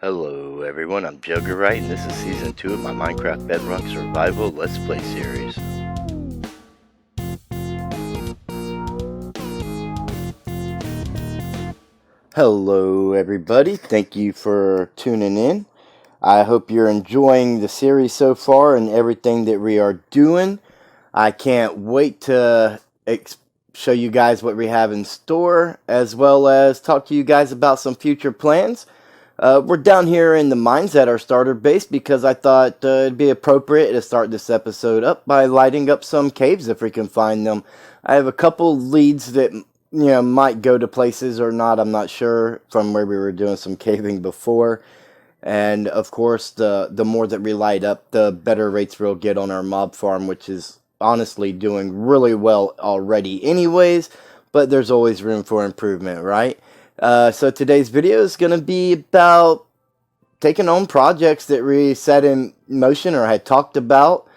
Hello everyone, I'm Juggerite and this is Season 2 of my Minecraft Bedrock Survival Let's Play series. Hello everybody, thank you for tuning in. I hope you're enjoying the series so far and everything that we are doing. I can't wait to show you guys what we have in store, as well as talk to you guys about some future plans. We're down here in the mines at our starter base because I thought it'd be appropriate to start this episode up by lighting up some caves if we can find them. I have a couple leads that might go to places or not, I'm not sure, from where we were doing some caving before. And of course, the more that we light up, the better rates we'll get on our mob farm, which is honestly doing really well already anyways, but there's always room for improvement, right? So today's video is going to be about taking on projects that we set in motion or had talked about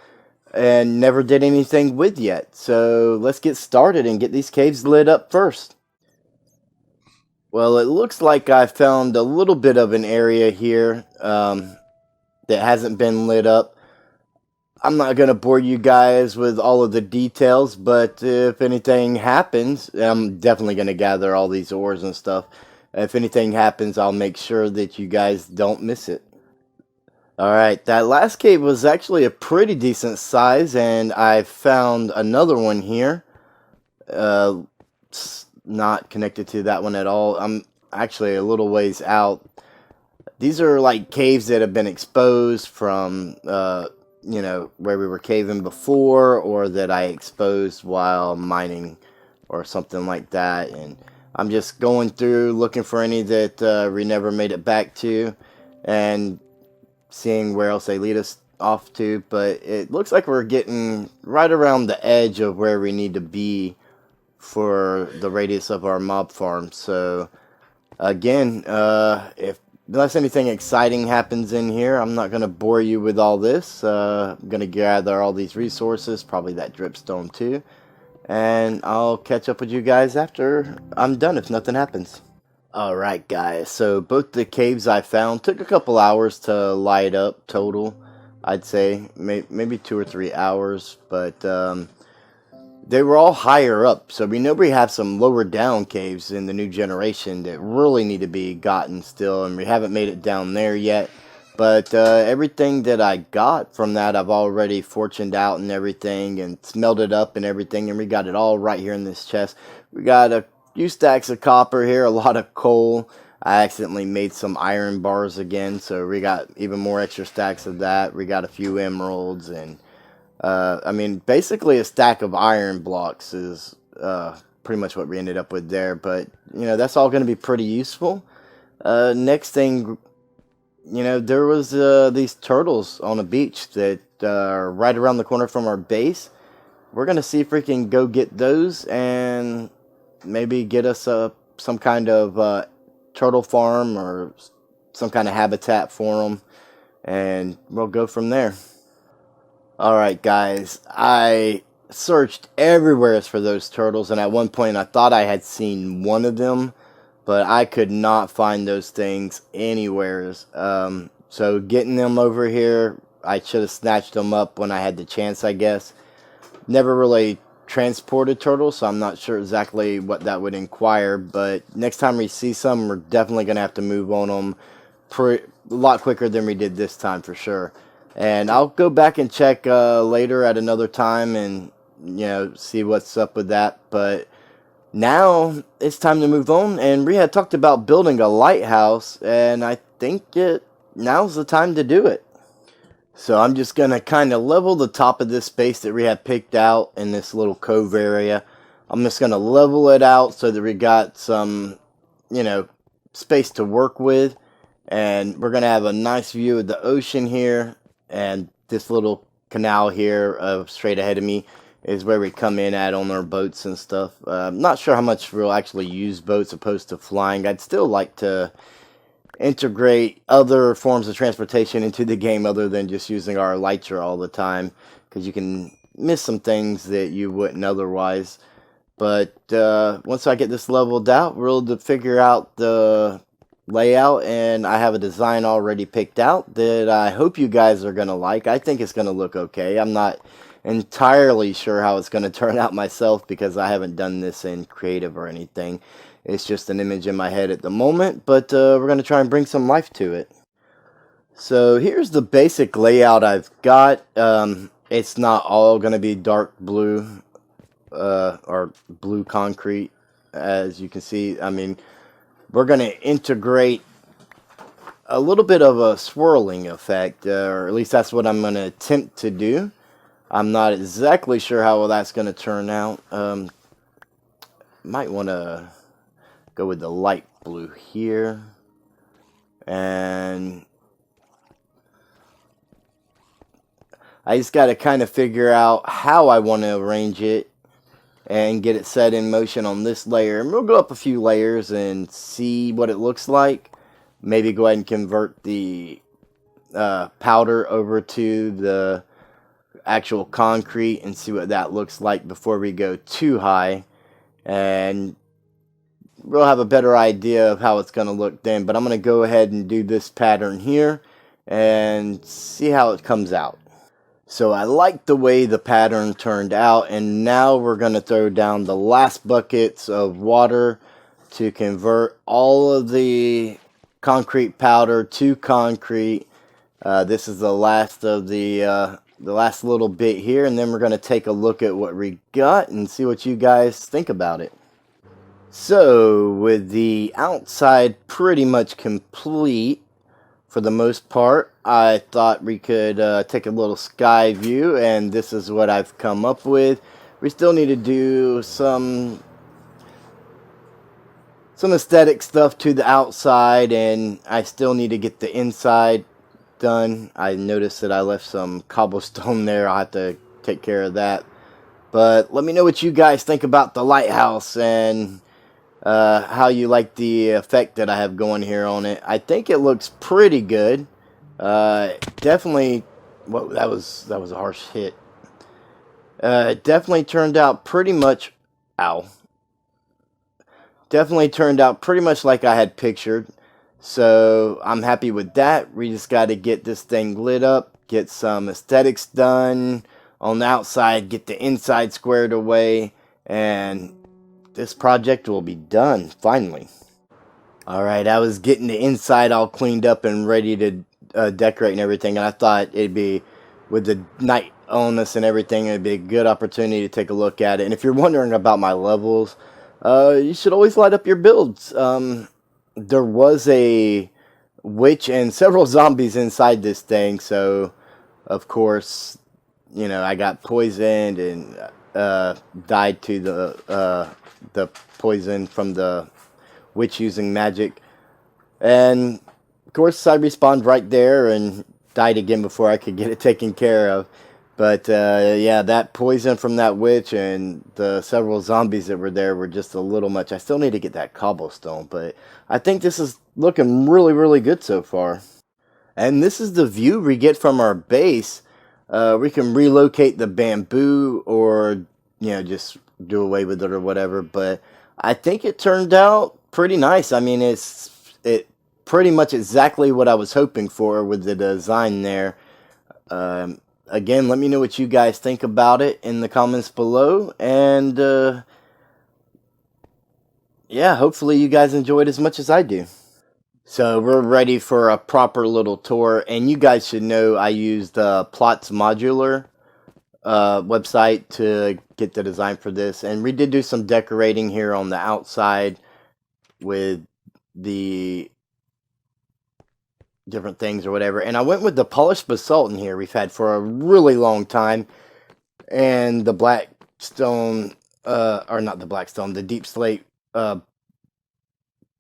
and never did anything with yet. So let's get started and get these caves lit up first. Well, it looks like I found a little bit of an area here that hasn't been lit up. I'm not going to bore you guys with all of the details, but if anything happens, I'm definitely going to gather all these ores and stuff. If anything happens, I'll make sure that you guys don't miss it. Alright, that last cave was actually a pretty decent size, and I found another one here. Not connected to that one at all. I'm actually a little ways out. These are like caves that have been exposed from where we were caving before, or that I exposed while mining or something like that. And I'm just going through looking for any that we never made it back to and seeing where else they lead us off to. But it looks like we're getting right around the edge of where we need to be for the radius of our mob farm. So again, unless anything exciting happens in here, I'm not going to bore you with all this. I'm going to gather all these resources, probably that dripstone too, and I'll catch up with you guys after I'm done if nothing happens. Alright guys, so both the caves I found took a couple hours to light up total. I'd say maybe 2 or 3 hours, but they were all higher up, so we know we have some lower down caves in the new generation that really need to be gotten still, and we haven't made it down there yet. But everything that I got from that, I've already fortuned out and everything, and smelted up and everything, and we got it all right here in this chest. We got a few stacks of copper here, a lot of coal. I accidentally made some iron bars again, so we got even more extra stacks of that. We got a few emeralds, and I mean, basically a stack of iron blocks is pretty much what we ended up with there. But, that's all going to be pretty useful. Next thing, there was these turtles on a beach that are right around the corner from our base. We're going to see if we can go get those and maybe get us some kind of turtle farm or some kind of habitat for them. And we'll go from there. Alright guys, I searched everywhere for those turtles, and at one point I thought I had seen one of them, but I could not find those things anywhere. So getting them over here, I should have snatched them up when I had the chance, I guess. Never really transported turtles, so I'm not sure exactly what that would inquire, but next time we see some, we're definitely going to have to move on them a lot quicker than we did this time for sure. And I'll go back and check later at another time and, see what's up with that. But now it's time to move on. And we had talked about building a lighthouse, and I think now's the time to do it. So I'm just going to kind of level the top of this space that we had picked out in this little cove area. I'm just going to level it out so that we got some, space to work with. And we're going to have a nice view of the ocean here. And this little canal here straight ahead of me is where we come in at on our boats and stuff. I'm not sure how much we'll actually use boats opposed to flying. I'd still like to integrate other forms of transportation into the game other than just using our elytra all the time, because you can miss some things that you wouldn't otherwise. But once I get this leveled out, we're able to figure out the layout, and I have a design already picked out that I hope you guys are going to like. I think it's going to look okay. I'm not entirely sure how it's going to turn out myself because I haven't done this in creative or anything. It's just an image in my head at the moment, but we're going to try and bring some life to it. So here's the basic layout I've got. It's not all going to be dark blue or blue concrete, as you can see. I mean, we're going to integrate a little bit of a swirling effect, or at least that's what I'm going to attempt to do. I'm not exactly sure how well that's going to turn out. Might want to go with the light blue here. And I just got to kind of figure out how I want to arrange it and get it set in motion on this layer. And we'll go up a few layers and see what it looks like. Maybe go ahead and convert the powder over to the actual concrete and see what that looks like before we go too high. And we'll have a better idea of how it's going to look then. But I'm going to go ahead and do this pattern here and see how it comes out. So I like the way the pattern turned out, and now we're going to throw down the last buckets of water to convert all of the concrete powder to concrete. This is the last of the last little bit here, and then we're going to take a look at what we got and see what you guys think about it. So with the outside pretty much complete for the most part, I thought we could take a little sky view, and this is what I've come up with. We still need to do some aesthetic stuff to the outside, and I still need to get the inside done. I noticed that I left some cobblestone there. I'll have to take care of that. But let me know what you guys think about the lighthouse and how you like the effect that I have going here on it. I think it looks pretty good. Definitely, well, that was a harsh hit. It definitely turned out pretty much, definitely turned out pretty much like I had pictured. So I'm happy with that. We just got to get this thing lit up, get some aesthetics done on the outside, get the inside squared away, and this project will be done, finally. Alright, I was getting the inside all cleaned up and ready to decorate and everything, and I thought it'd be, with the night illness and everything, it'd be a good opportunity to take a look at it. And if you're wondering about my levels, you should always light up your builds. There was a witch and several zombies inside this thing, so of course, you know, I got poisoned and died to the poison from the witch using magic. And of course I respawned right there and died again before I could get it taken care of. But yeah, that poison from that witch and the several zombies that were there were just a little much. I still need to get that cobblestone, but I think this is looking really, really good so far. And this is the view we get from our base. We can relocate the bamboo, or, you know, just do away with it or whatever. But I think it turned out pretty nice. I mean, it pretty much exactly what I was hoping for with the design there. Again, let me know what you guys think about it in the comments below. And yeah, hopefully you guys enjoyed as much as I do. So we're ready for a proper little tour, and you guys should know I used Plots Modular website to get the design for this, and we did do some decorating here on the outside with the different things or whatever. And I went with the polished basalt in here we've had for a really long time, and the black stone, or not the black stone, the deep slate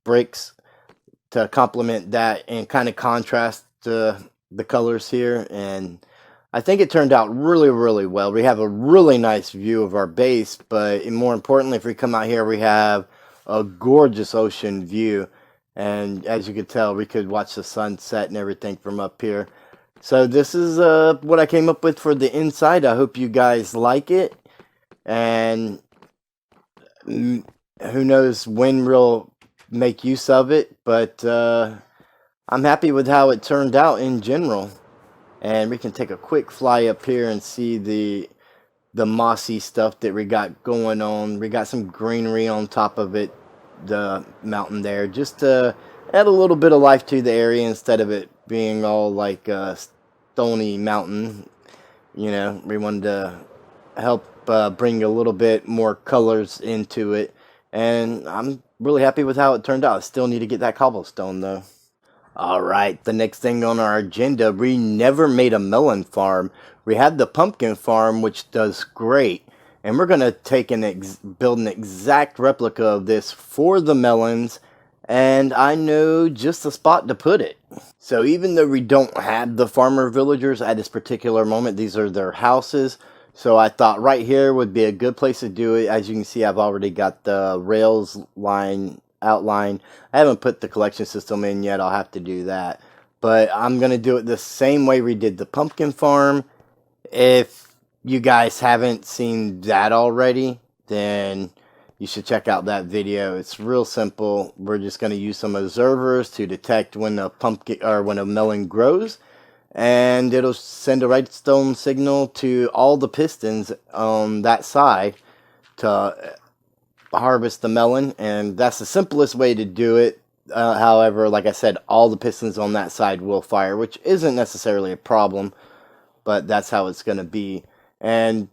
bricks to complement that and kind of contrast the colors here. And I think it turned out really, really well. We have a really nice view of our base, but more importantly, if we come out here, we have a gorgeous ocean view. And as you can tell, we could watch the sunset and everything from up here. So this is what I came up with for the inside. I hope you guys like it. And who knows when we'll make use of it, but I'm happy with how it turned out in general. And we can take a quick fly up here and see the mossy stuff that we got going on. We got some greenery on top of it, the mountain there, just to add a little bit of life to the area instead of it being all like a stony mountain. You know, we wanted to help bring a little bit more colors into it, and I'm really happy with how it turned out. I still need to get that cobblestone though. Alright, the next thing on our agenda, we never made a melon farm. We had the pumpkin farm, which does great. And we're going to take build an exact replica of this for the melons. And I know just the spot to put it. So even though we don't have the farmer villagers at this particular moment, these are their houses. So I thought right here would be a good place to do it. As you can see, I've already got the rails line outline. I haven't put the collection system in yet. I'll have to do that. But I'm going to do it the same way we did the pumpkin farm. If you guys haven't seen that already, then you should check out that video. It's real simple. We're just going to use some observers to detect when a pumpkin or when a melon grows, and it'll send a redstone signal to all the pistons on that side to harvest the melon. And that's the simplest way to do it. However, like I said, all the pistons on that side will fire, which isn't necessarily a problem, but that's how it's going to be. And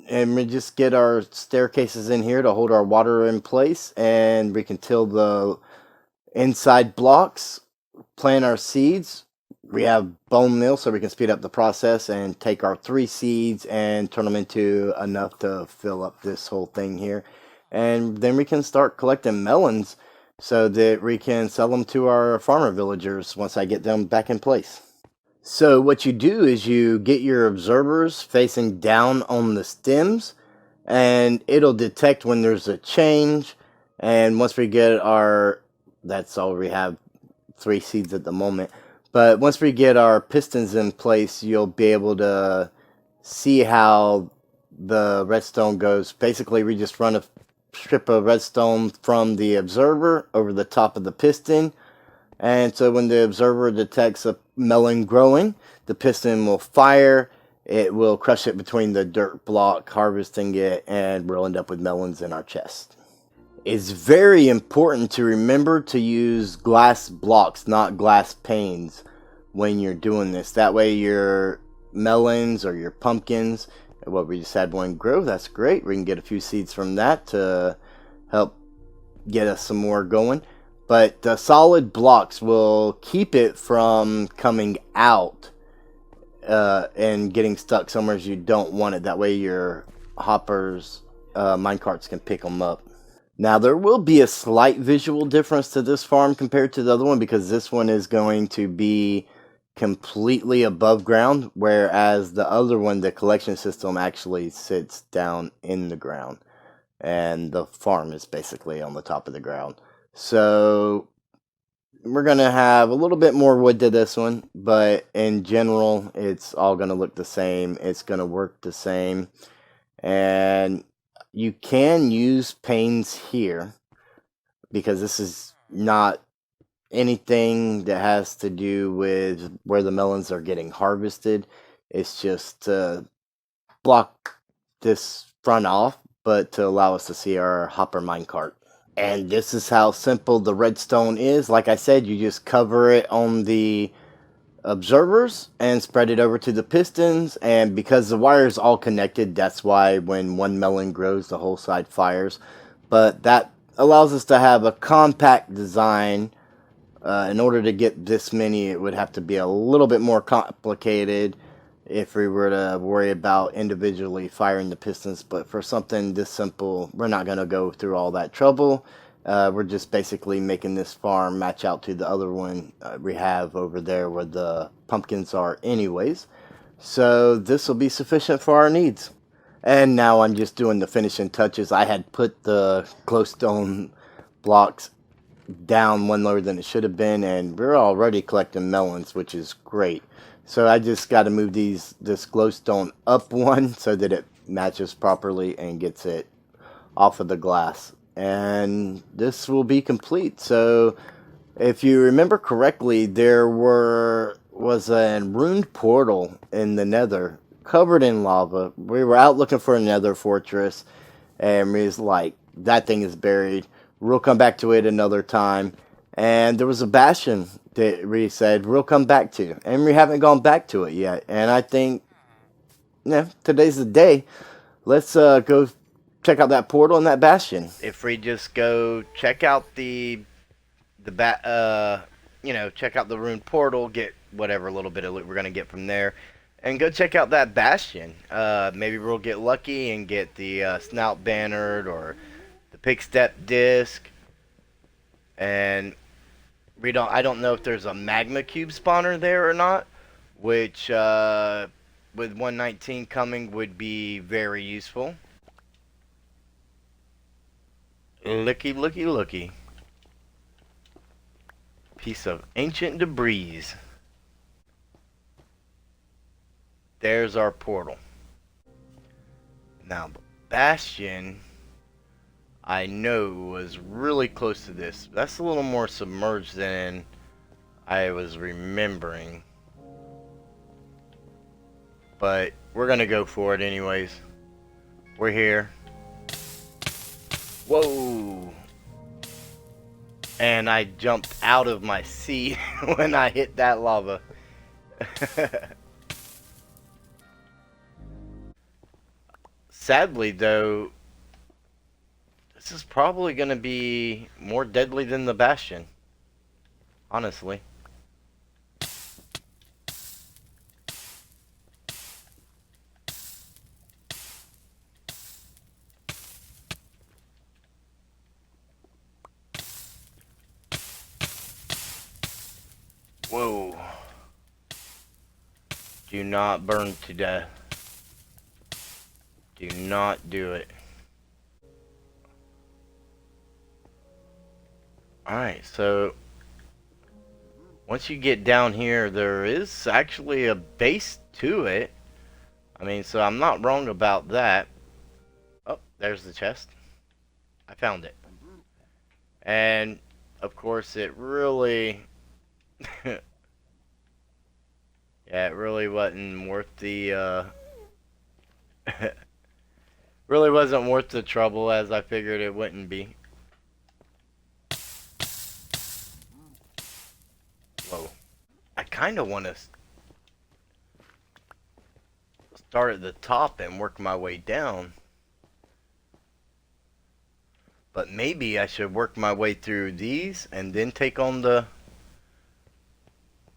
we just get our staircases in here to hold our water in place, and we can till the inside blocks, plant our seeds. We have bone meal so we can speed up the process and take our 3 seeds and turn them into enough to fill up this whole thing here. And then we can start collecting melons so that we can sell them to our farmer villagers once I get them back in place. So what you do is you get your observers facing down on the stems, and it'll detect when there's a change. And once we get that's all we have, 3 seeds at the moment. But once we get our pistons in place, you'll be able to see how the redstone goes. Basically, we just run a strip of redstone from the observer over the top of the piston, and so when the observer detects a melon growing, the piston will fire. It will crush it between the dirt block, harvesting it, and we'll end up with melons in our chest. It's very important to remember to use glass blocks, not glass panes, when you're doing this. That way your melons or your pumpkins, what we just had one grow, that's great. We can get a few seeds from that to help get us some more going. But the solid blocks will keep it from coming out and getting stuck somewhere you don't want it. That way your hoppers, minecarts can pick them up. Now there will be a slight visual difference to this farm compared to the other one, because this one is going to be completely above ground, whereas the other one, the collection system, actually sits down in the ground, and the farm is basically on the top of the ground. So we're gonna have a little bit more wood to this one, but in general it's all gonna look the same. It's gonna work the same, and you can use panes here because this is not anything that has to do with where the melons are getting harvested. It's just to block this front off, but to allow us to see our hopper minecart. And this is how simple the redstone is. Like I said, you just cover it on the observers and spread it over to the pistons, and because the wire is all connected, that's why when one melon grows, the whole side fires. But that allows us to have a compact design. In order to get this many, it would have to be a little bit more complicated if we were to worry about individually firing the pistons. But for something this simple, we're not going to go through all that trouble. We're just basically making this farm match out to the other one we have over there where the pumpkins are anyways. So this will be sufficient for our needs. And now I'm just doing the finishing touches. I had put the glowstone blocks down one lower than it should have been, and we're already collecting melons, which is great. So I just got to move this glowstone up one so that it matches properly and gets it off of the glass. and this will be complete. So, if you remember correctly, there was a ruined portal in the Nether, covered in lava. We were out looking for a Nether fortress, and we was like, that thing is buried. We'll come back to it another time. And there was a bastion that we said we'll come back to, and we haven't gone back to it yet. And I think, yeah, today's the day. Let's go check out that portal and that bastion. If we just go check out check out the ruined portal, get whatever little bit of loot we're gonna get from there, and go check out that bastion. Maybe we'll get lucky and get the snout bannered or the pick step disc. And I don't know if there's a magma cube spawner there or not, which with 119 coming would be very useful. Looky. Piece of ancient debris. There's our portal. Now, the bastion, I know, was really close to this. That's a little more submerged than I was remembering. But we're gonna go for it anyways. We're here. Whoa! And I jumped out of my seat when I hit that lava. Sadly, though, this is probably going to be more deadly than the Bastion. Honestly. Whoa. Do not burn to death. Do not do it. Alright, so once you get down here, there is actually a base to it. I mean, so I'm not wrong about that. Oh, there's the chest. I found it. And, of course, it really... yeah, it really wasn't worth the, really wasn't worth the trouble, as I figured it wouldn't be. Whoa. I kind of want to start at the top and work my way down. But maybe I should work my way through these and then take on the...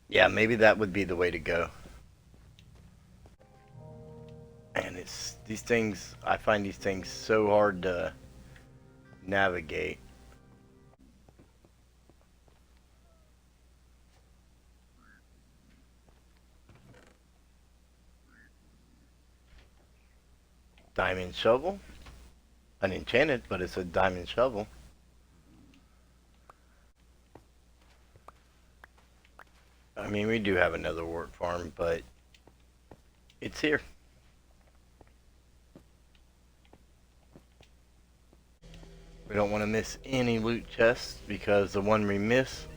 yeah, maybe that would be the way to go. And it's these things, I find these things so hard to navigate. Diamond shovel. Unenchanted, but it's a diamond shovel. I mean, we do have another wart farm, but it's here. We don't want to miss any loot chests, because the one we miss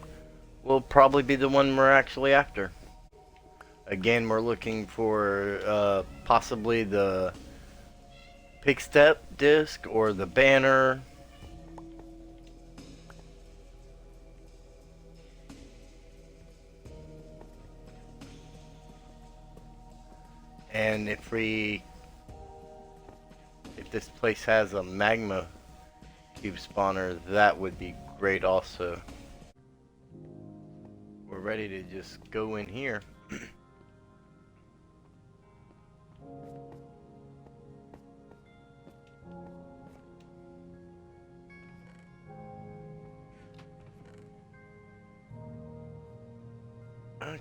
will probably be the one we're actually after. Again, we're looking for possibly the pick step disc or the banner. And if this place has a magma cube spawner, that would be great also. We're ready to just go in here.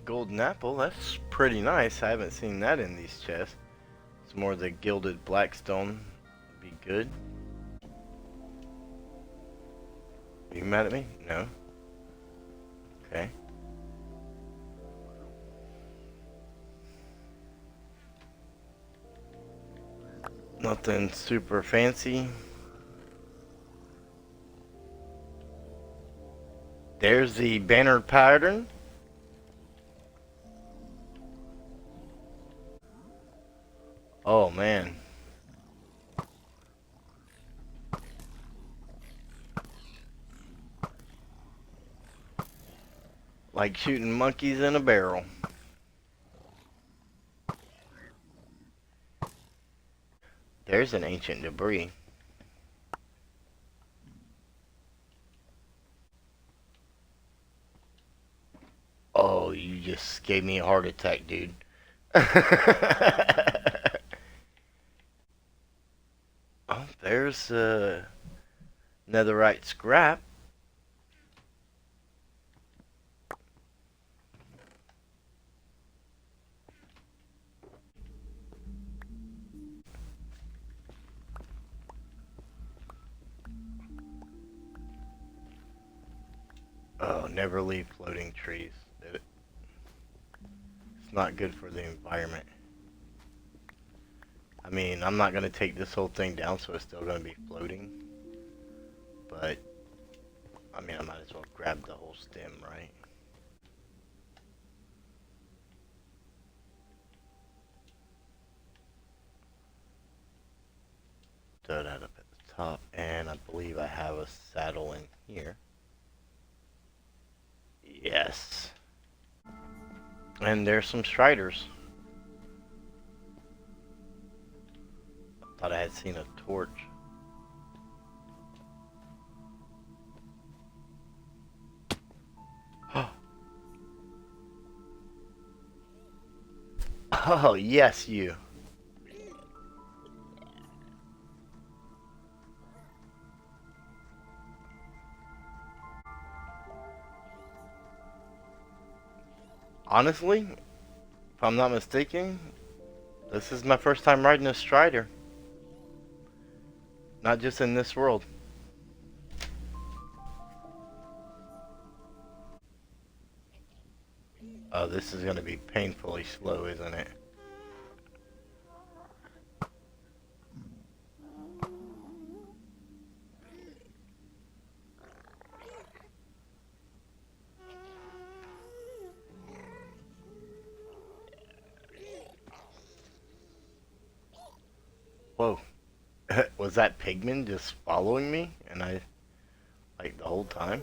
Golden apple, that's pretty nice. I haven't seen that in these chests. It's more the gilded blackstone. Be good. Are you mad at me? No. Okay. Nothing super fancy. There's the banner pattern. Oh man. Like shooting monkeys in a barrel. There's an ancient debris. Oh, you just gave me a heart attack, dude. Oh, there's netherite scrap. Oh, never leave floating trees. It's not good for the environment. I mean, I'm not going to take this whole thing down, so it's still going to be floating. But, I mean, I might as well grab the whole stem, right? Throw that up at the top, and I believe I have a saddle in here. Yes. And there's some striders. Thought I had seen a torch. Oh, yes, you. Honestly, if I'm not mistaken, this is my first time riding a strider. Not just in this world. Oh, this is going to be painfully slow, isn't it? Whoa. Was that pigman just following me? And I, like, the whole time?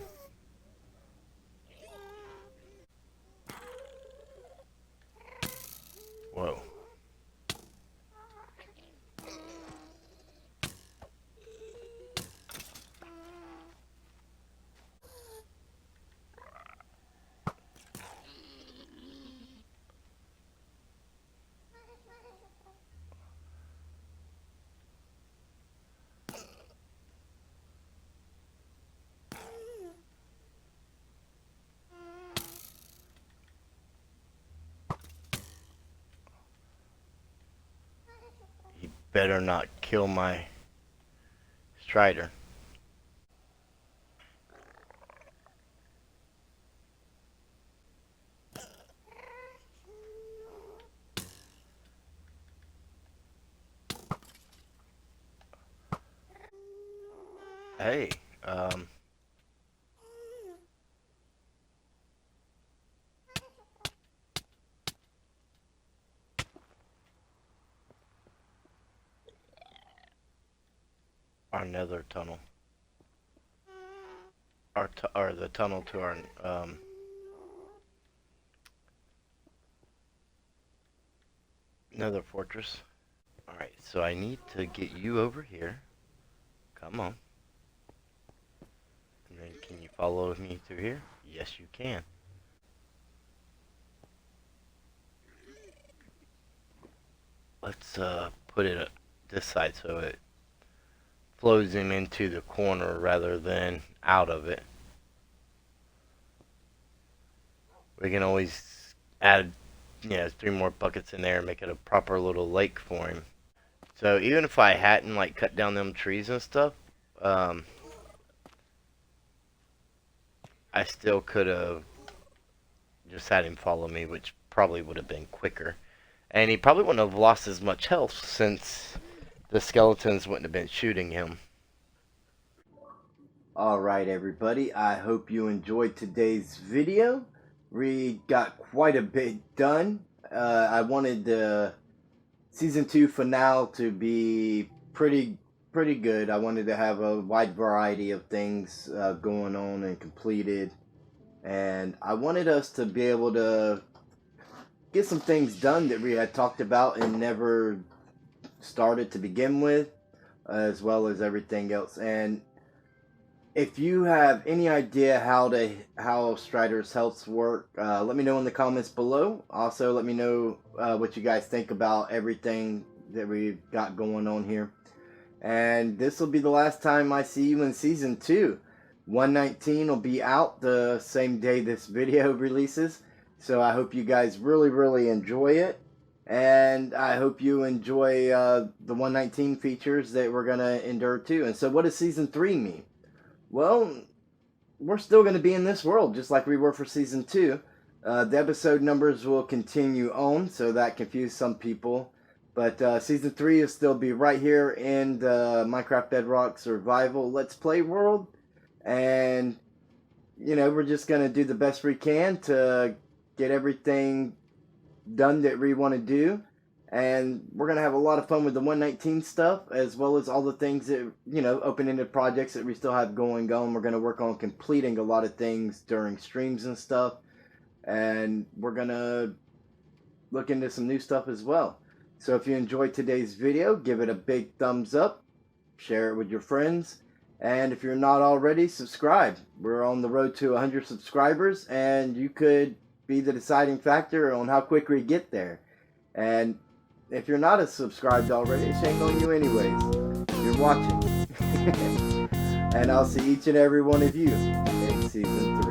Whoa. He better not kill my strider. Hey, our nether tunnel. Or the tunnel to our, nether fortress. Alright, so I need to get you over here. Come on. And then can you follow me through here? Yes, you can. Let's put it this side so it flows him into the corner rather than out of it. We can always add, 3 more buckets in there and make it a proper little lake for him. So even if I hadn't like cut down them trees and stuff, I still could have just had him follow me, which probably would have been quicker. And he probably wouldn't have lost as much health since the skeletons wouldn't have been shooting him. Alright everybody, I hope you enjoyed today's video. We got quite a bit done. I wanted the Season 2 finale to be pretty good. I wanted to have a wide variety of things going on and completed. And I wanted us to be able to get some things done that we had talked about and never started to begin with, as well as everything else. And if you have any idea how Strider's healths work, let me know in the comments below. Also, let me know what you guys think about everything that we've got going on here. And this will be the last time I see you in Season 2. 119 will be out the same day this video releases. So I hope you guys really enjoy it. And I hope you enjoy the 119 features that we're going to endure too. And so what does Season 3 mean? Well, we're still going to be in this world, just like we were for Season 2. The episode numbers will continue on, so that confused some people. But Season 3 will still be right here in the Minecraft Bedrock Survival Let's Play world. And, you know, we're just going to do the best we can to get everything done that we want to do. And we're going to have a lot of fun with the 119 stuff, as well as all the things that, you know, open-ended projects that we still have going on. We're going to work on completing a lot of things during streams and stuff. And we're going to look into some new stuff as well. So if you enjoyed today's video, give it a big thumbs up. Share it with your friends. And if you're not already, subscribe. We're on the road to 100 subscribers. And you could be the deciding factor on how quick we get there. And if you're not subscribed already, shame on you anyways. You're watching. And I'll see each and every one of you in Season 3.